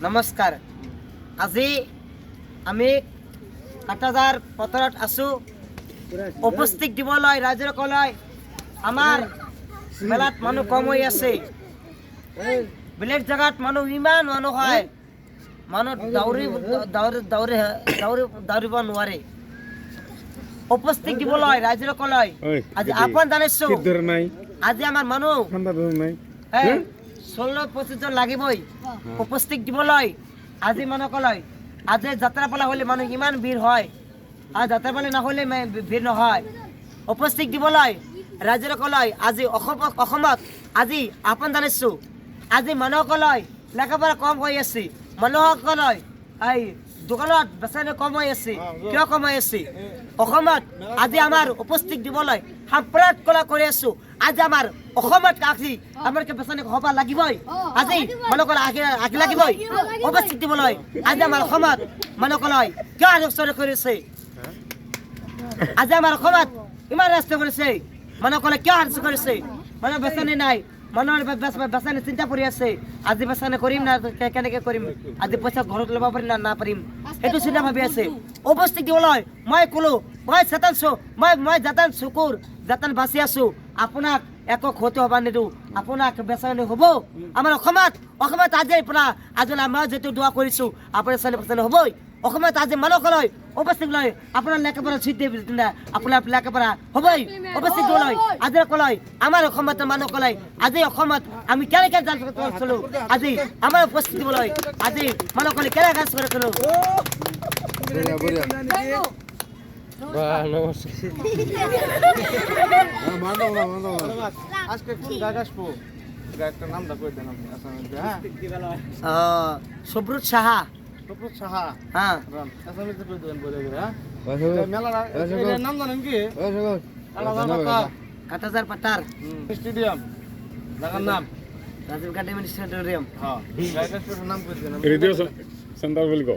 নমস্কাৰ আজি আমি কাটাজাৰ পথাৰত আছো উপস্থিত দিবলৈ ৰাইজসকলক আমাৰ মেলাত মানুহ কম হৈ আছে বেলেগ জায়গাত মানুহ ইমান মানুহ হয় মানুহ দৌৰিব নোৱাৰে উপস্থিত দিবলৈ ৰাইজসকলক আজি আহ্বান জনাইছো আজি আমাৰ মানুহ 16-25 জন লাগিবই উপস্থিত দিবলৈ আজি মানুহকলৈ আজি যাত্ৰাপালা হ'লে মানুহ ইমান ভিৰ হয় আৰু যাত্ৰাপালা নহ'লে ভিৰ নহয় উপস্থিত দিবলৈ ৰাইজসকলক আজি অসমত আজি আহ্বান জনাইছোঁ আজি মানুহসকলক লেখাপঢ়া কম হৈ আছে মানুহসকলক এই দোকানত বেচানি কম হৈ আছে কিয় কম হৈ আছে অসমত আজি আমাৰ উপস্থিত দিবলৈ সাম্প্ৰদায়িক কলা কৰি আছোঁ আজি আমাৰ অসমত আহি আমাৰ বেচানি হ'ব লাগিবই আজি মানুহসকল আহি লাগিবই উপস্থিত দিবলৈ আজি আমাৰ অসমত মানুহসকলক কিয় আলোচনা কৰিছে আজি আমাৰ অসমত ইমান ৰাস্তা কৰিছে মানুহসকলে কিয় আলোচনা কৰিছে মানুহ বেচানি নাই মানুহৰ বেচানি চিন্তা কৰি আছে আজি বেচানি কৰিম না কেনেকৈ কৰিম আজি পইচা ঘৰত ল'ব পাৰিম না নাপাৰিম সেইটো চিন্তা ভাবি আছে উপস্থিত দিবলৈ মই ক'লো মই যাতান চকুৰ যাতান বাচি আছোঁ আপোনাক একো ক্ষতি হ'ব নিদিওঁ আপোনাক বেচানি হ'ব আমাৰ অসমত আজি আজি মই যিটো দোৱা কৰিছোঁ আপোনাৰ বেচানি হ'বই অসমত আজি মানুহসকলক উপস্থিত লৈ আপোনাৰ লেখাপঢ়া চিদ্ধি আপোনাৰ লেখাপঢ়া হ'বই উপস্থিত লৈ আজি কলৈ আমাৰ অসমত মানুহসকলক আজি অসমত আমি কেনেকৈ চলো আজি আমাৰ উপস্থিত দিবলৈ আজি মানুহসকলে কেনেকৈ কাজ কৰিছিলোঁ সুব্ৰত সাহা হ্যাঁ কাটাজাৰ পাটাৰ স্টেডিয়াম নাম ৰাজীব গান্ধী স্টেডিয়াম নাম ৰেডিও সেন্টাৰ বলগো